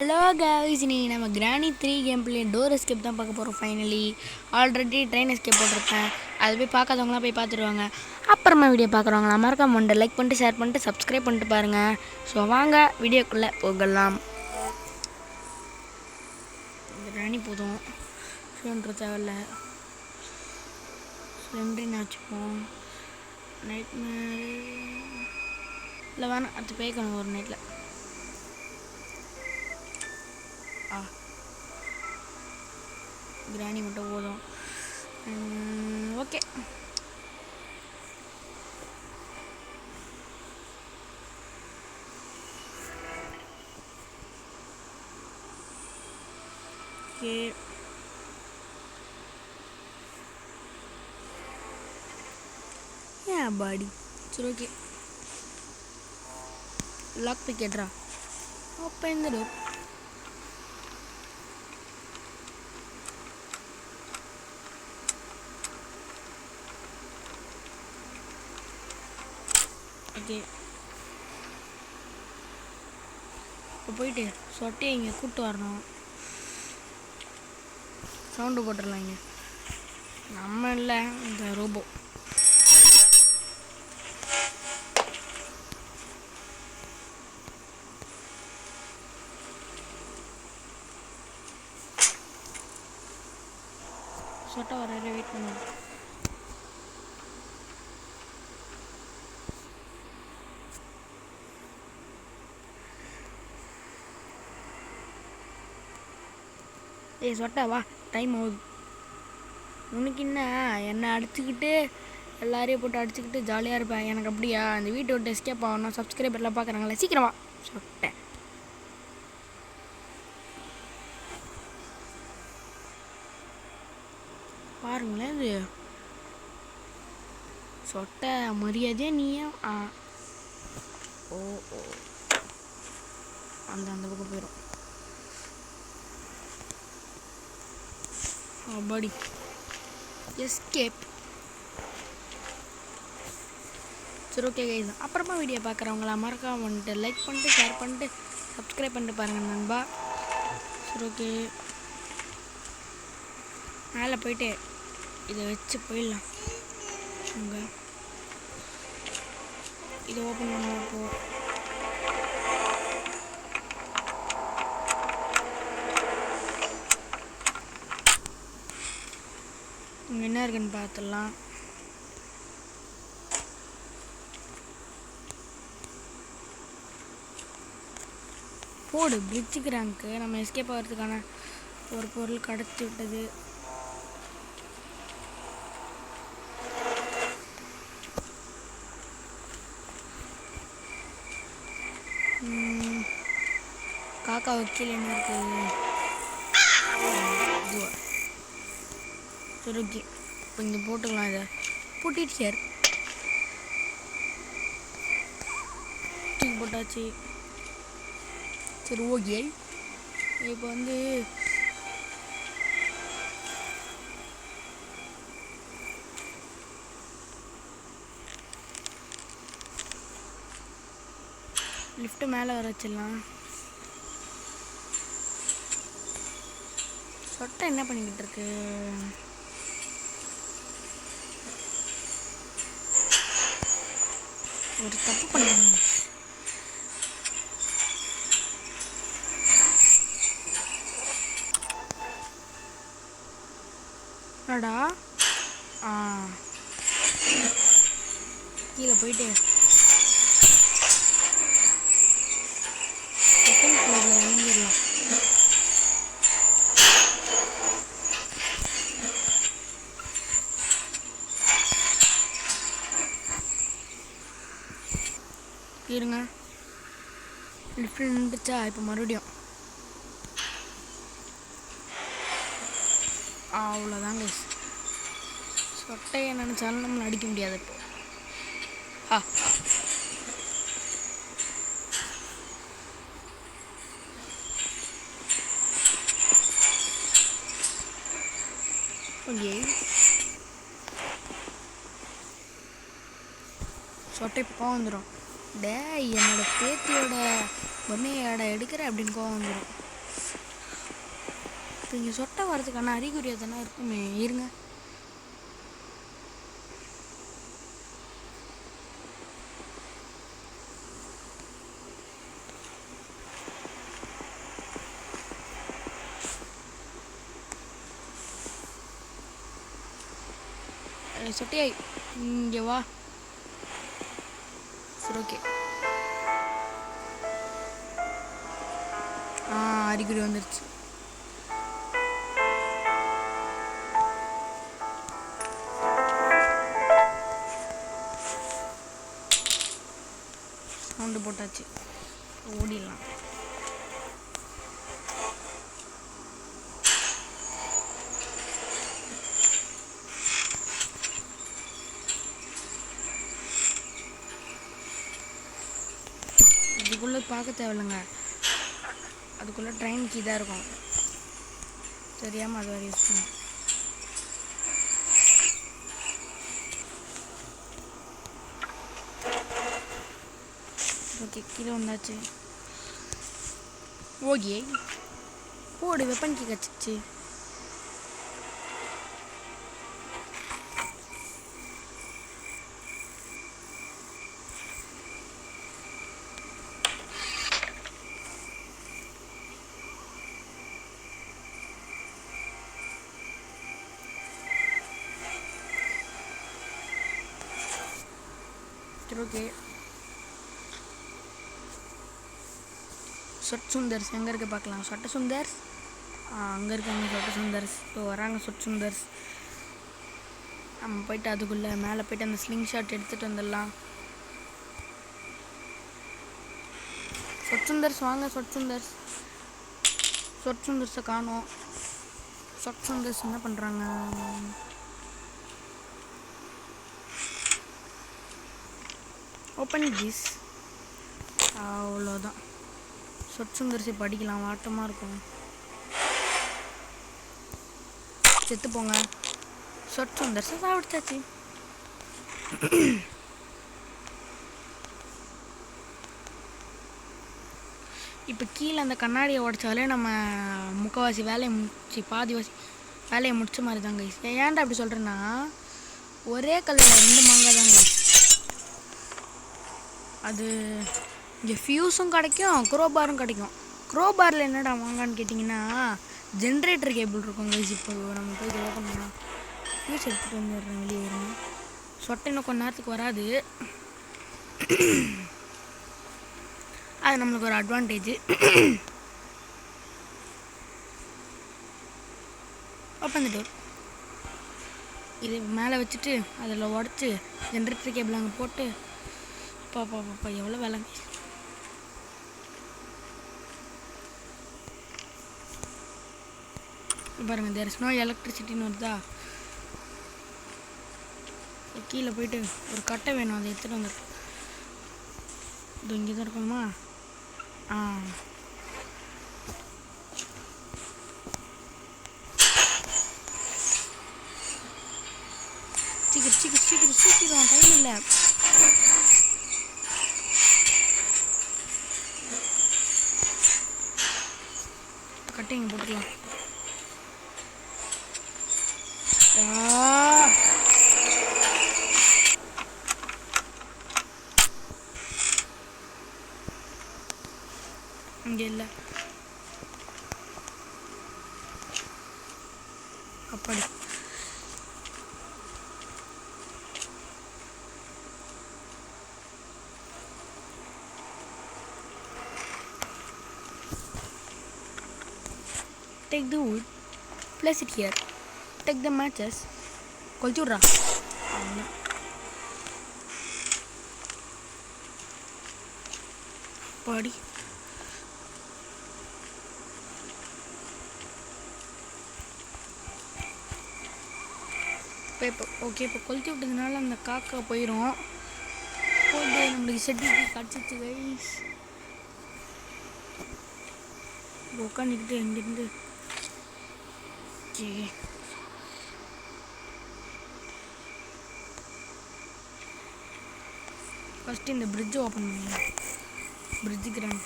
Hello guys, இன்னைக்கு நம்ம கிராணி 3 கேம் பிளே டோர் எஸ்கேப் தான் பார்க்க போகிறோம். ஃபைனலி ஆல்ரெடி ட்ரெயின் எஸ்கேப் போட்டிருப்பேன். அது போய் பார்க்காதவங்களாம் போய் பார்த்துருவாங்க. அப்புறமா வீடியோ பார்க்குறவங்களா மறக்காம லைக் பண்ணிட்டு ஷேர் பண்ணிட்டு சப்ஸ்கிரைப் பண்ணிட்டு பாருங்கள். ஸோ வாங்க வீடியோக்குள்ளே போகலாம். கிராணி போதும், சொல்கிற தேவையில்ல. ரெண்டு வச்சுப்போம். நைட் இல்லை வேணாம், அடுத்து பேய்க்கணும் ஒரு நைட்டில். கிராணி மட்டும் போதும். ஓகே, பாடி சரி. ஓகே, லாக் பிக்கெட்ரா ஓப்பன் த டோர். ஓகே, இப்போ போயிட்டு சொட்டையை இங்கே கூப்பிட்டு வரணும். சவுண்டு போட்டுடலாம். இங்கே நம்ம இல்லை, இந்த ரோபோ. சொட்டை வர வெயிட் பண்ணுவோம். ஏய் சொட்டா வா, டைம் ஆகுது. உனக்கு என்ன அடிச்சுக்கிட்டு எல்லாரையும் போட்டு அடிச்சுக்கிட்டு ஜாலியாக இருப்பேன். எனக்கு அப்படியா? அந்த வீட்டை விட்டு எஸ்கேப் ஆகணும். சப்ஸ்கிரைபர்லாம் பார்க்குறாங்களே, சீக்கிரமா சொட்டை. பாருங்களேன், இது சொட்டை மரியாதையாக நீயே ஓ ஓ அந்த பக்கம் போயிடும். பாடி எஸ்கேப். சரி ஓகே கைஸ், அப்புறமா வீடியோ பார்க்குறவங்களா மறக்காம வந்துட்டு லைக் பண்ணிட்டு ஷேர் பண்ணிட்டு சப்ஸ்கிரைப் பண்ணிட்டு பாருங்கள் நண்பா. சரி ஓகே, மேலே போயிட்டு இதை வச்சு போயிடலாம். அங்கே இதை ஓப்பன் பண்ணுவோம். இப்போது இங்கே என்ன இருக்குன்னு பார்த்துடலாம். போடு பிரிட்ஜுக்கு ரேங்க்கு. நம்ம எஸ்கேப் ஆகிறதுக்கான ஒரு பொருள் கடத்தி விட்டது. காக்கா வக்கீல் என்ன இருக்குது? சரி ஓகே, இப்போ இங்கே போட்டுக்கலாம். இதை பூட்டிட்டு சார் தூக்கி போட்டாச்சு. சரி ஓகே, இப்போ வந்து லிஃப்ட்டு மேலே வர வச்சிடலாம். சொட்டை என்ன பண்ணிக்கிட்டு இருக்கு? ஒரு தப்பு பண்ணுங்க. அடா கீழே போயிட்டு செகண்ட் ஃப்ளோரில் இறங்கிடலாம். இருங்க, லிஃப்ட் நின்றுச்சா? இப்போ மறுபடியும் அவ்வளோதாங்க. சொட்டையை நினச்சாலும் நம்மளை அடிக்க முடியாது. இப்போ ஓகே, சொட்டை இப்போ வந்துடும். டே என்னோட பேத்தியோட பொம்மையோட எடுக்கிற அப்படின்னு கோவம் வந்துடும். இப்போ இங்கே சொட்டை வரதுக்கான அறிகுறி எதனா இருக்குமே, இருங்க. சொட்டையாய் இங்கே வா. சரி, ஓகே. அறிகுறி வந்துருச்சு. சவுண்டு போட்டாச்சு, ஓடிடலாம். இதுக்குள்ளே பார்க்க தேவையில்லைங்க, அதுக்குள்ளே ட்ரெயின் கீ தான் இருக்கும். தெரியாமல் அது வரை யூஸ் பண்ண. ஓகே, கீழே வந்தாச்சு. ஓகே, போடு. வெப்பன் கீ கிடச்சிச்சு. ஓகே, சொட் சுந்தர்ஸ் எங்கே இருக்க பார்க்கலாம். சொட்ட சுந்தர்ஸ் அங்கே இருக்காங்க. சொட்ட சுந்தர்ஸ் இப்போ வராங்க. சொட் சுந்தர்ஸ் நம்ம போயிட்டு அதுக்குள்ளே மேலே போயிட்டு அந்த ஸ்லிங் ஷாட் எடுத்துகிட்டு வந்துடலாம். சொட் சுந்தர்ஸ் வாங்க. சொட் சுந்தர்ஸ், சொட் சுந்தர்ஸை காணோம். சொட் சுந்தர்ஸ் என்ன பண்ணுறாங்க? Open this. அவ்வளோதான். சொட் சுந்தர்ஸை படிக்கலாம், வாட்டமாக இருக்கும். செத்து போங்க. சொட் சுந்தர்ஸை சாப்பிடுச்சாச்சு. இப்போ கீழே அந்த கண்ணாடியை உடைச்சாலே நம்ம முக்கால்வாசி வேலையை பாதிவாசி வேலையை முடிச்ச மாதிரி தாங்க. ஏன்டா அப்படி சொல்கிறேன்னா, ஒரே கல்லில் 2 மாங்காய் தாங்க. அது இங்கே ஃபியூஸும் கிடைக்கும், க்ரோபாரும் கிடைக்கும். க்ரோபாரில் என்னடா வாங்கான்னு கேட்டிங்கன்னா, ஜென்ரேட்டர் கேபிள் இருக்கும் கைஸ். இப்போ நம்ம போய் இது ஓப்பன் பண்ணலாம். ஃபியூஸ் எடுத்துகிட்டு வந்துடுறேன், வெளியே வருங்க. சொட்டை இன்னும் கொஞ்ச நேரத்துக்கு வராது. அது நம்மளுக்கு ஒரு அட்வான்டேஜ். Open the door. இது மேலே வச்சுட்டு அதில் உடச்சி ஜென்ரேட்டர் கேபிள் அங்கே போட்டு பாப்பா எவ்வளோ வேலை. பாருங்கள், தேர் இஸ் நோ எலக்ட்ரிசிட்டின்னு வருதா. கீழே போயிட்டு ஒரு கட்டை வேணும், அதை எடுத்துகிட்டு வந்துடும். இது இங்கே தான் இருக்குமா? சீக்கிரம் டைம் இல்லை. கட்டை இங்கே போட்டுக்கலாம். இங்கே இல்லை. அப்படி take the wood, place it here, take the matches, கொளுத்தி விட்றா. பாடி இப்போ ஓகே. இப்போ கொளுத்தி விட்டதுனால அந்த காக்கா போயிடும். போயிட்டு நம்மளுக்கு செட்டிக்கு கிடச்சிச்சு கைஸ். உட்காந்துக்கிட்டு எங்கேருந்து ஃபஸ்ட்டு இந்த பிரிட்ஜை ஓப்பன் பண்ணுங்க. பிரிட்ஜுக்கு run.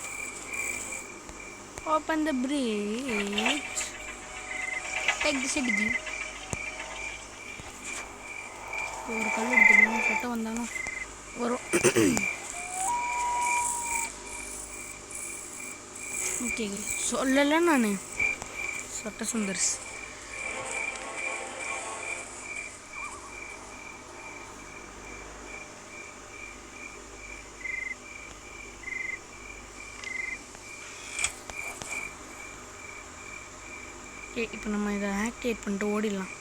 Open the fridge. Take this டிஜி. ஒரு கல் எடுத்துக்கணும், சொட்டை வந்தாலும் வரும். ஓகே சொல்லலை நான் சொட்டை சுந்தர்ஸ். இப்போ நம்ம இதை ஆக்டிவேட் பண்ணிட்டு ஓடிடலாம்.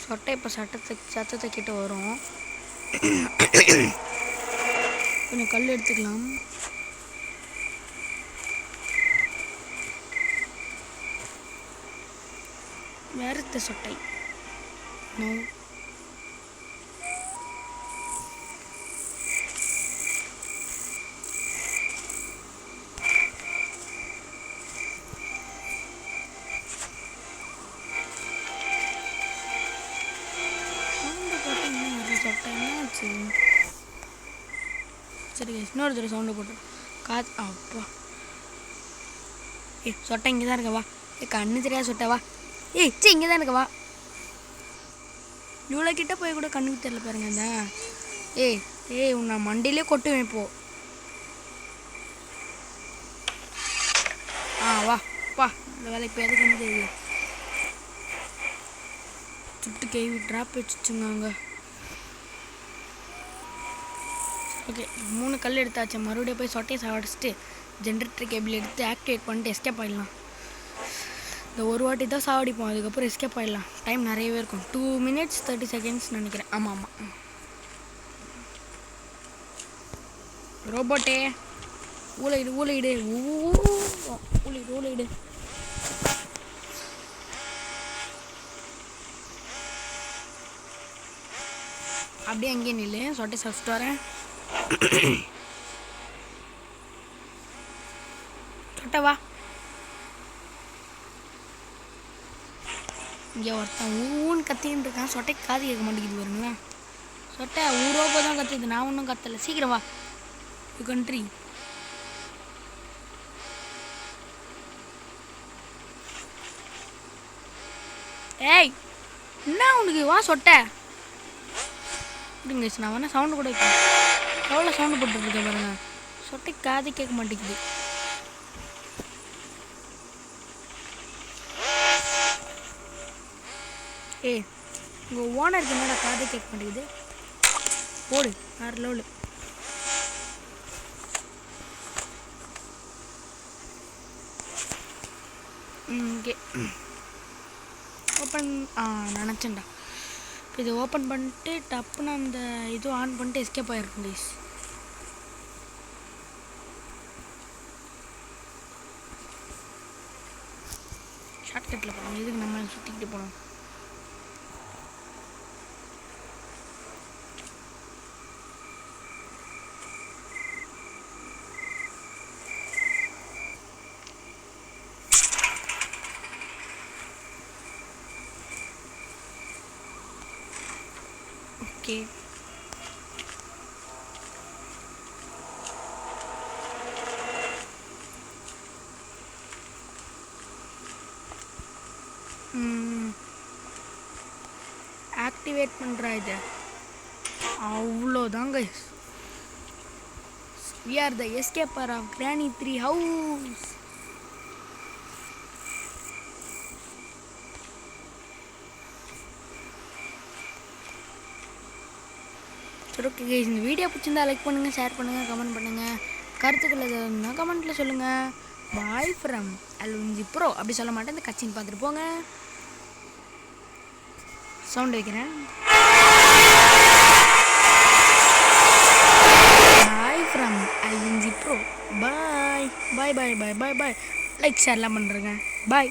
சொட்டை இப்போ சத்தத்தை கிட்ட வரும். கொஞ்சம் கல் எடுத்துக்கலாம். வேறு சொட்டை நோ சரி இன்னொரு தடவை சவுண்டு போட்டு அப்பா. சொட்டை இங்கே தான் இருக்கவா. கண்ணு தெரியாது சொட்டை வா. சரி இங்கே தான் இருக்கவா. இவ்வளோ கிட்ட போய் கூட கண்ணுக்கு தெரியல பாருங்க. இந்த உன்னை மண்டியிலே கொட்டு வைப்போ. வா பா. இந்த வேலை இப்போ எதுக்கு என்ன தெரியுது. சுட்டு கேவி ட்ராப் வச்சுச்சுங்க அங்கே. ஓகே 3 கல் எடுத்தாச்சு. மறுபடியும் போய் சொட்டையை சாடிச்சுட்டு ஜென்ரேட்டர் கேபிள் எடுத்து ஆக்டிவேட் பண்ணிட்டு எஸ்கேப் ஆகிடலாம். இந்த ஒரு வாட்டி தான் சாவடிப்போம், அதுக்கப்புறம் எஸ்கேப் ஆகிடலாம். டைம் நிறையவே இருக்கும். 2 minutes 30 seconds நினைக்கிறேன். ஆமாம் ரோபோட்டே ஊழையிடு ஊழையிடு ஊழையிடு. அப்படியே அங்கேயே நில்லு. சொட்டை சாப்பிட்டு வரேன். சொட்டை வா. இங்கே ஒருத்தன் ஊன்னு கத்தின்னு இருக்கான். சொட்டைக்கு காது கேட்க மாட்டேங்குது பாருங்களேன். சொட்டை ஊரோப்போ தான் கத்துது, நான் ஒன்றும் கத்தலை. சீக்கிரம் வா. You country. என்ன உனக்கு வா சொட்டை. அப்படிங்க நான் வேணா சவுண்டு கூட வைப்பேன். எவ்வளோ சவுண்டு போட்டுருக்கேன் பாருங்க. சொட்டை காது கேட்க மாட்டேங்குது. உங்கள் ஓனருக்கு என்னோட காது கேட்க மாட்டேங்குது. போடு 6 லெவலு. Okay open நினச்சேன்டா. இப்போ இது ஓப்பன் பண்ணிட்டு டப்புன்னு அந்த இது ஆன் பண்ணிட்டு எஸ்கேப் ஆகிருக்கும் ப்ளீஸ். ஷார்ட்கட்டில் போகணும். இதுக்கு நம்ம சுற்றிக்கிட்டு போகணும். ஓகே ஆக்டிவேட் பண்ணுறா இது. அவ்வளோதாங்க. We are the escaper of Granny 3 house. சரி ஓகே கைஸ், இந்த வீடியோ பிடிச்சிருந்தா லைக் பண்ணுங்கள், ஷேர் பண்ணுங்கள், கமெண்ட் பண்ணுங்கள். கருத்துக்கள் எதுனா கமெண்ட்டில் சொல்லுங்கள். பாய் ஃப்ரம் அல்வின்ஜி ப்ரோ. அப்படி சொல்ல மாட்டேன், இந்த கட்சின்னு பார்த்துட்டு போங்க. சவுண்ட் வைக்கிறேன். பாய் ஃப்ரம் அல்வின்ஜி bro. Bye bye bye bye bye bye. Like ஷேர்லாம் பண்ணுறேங்க. பாய்.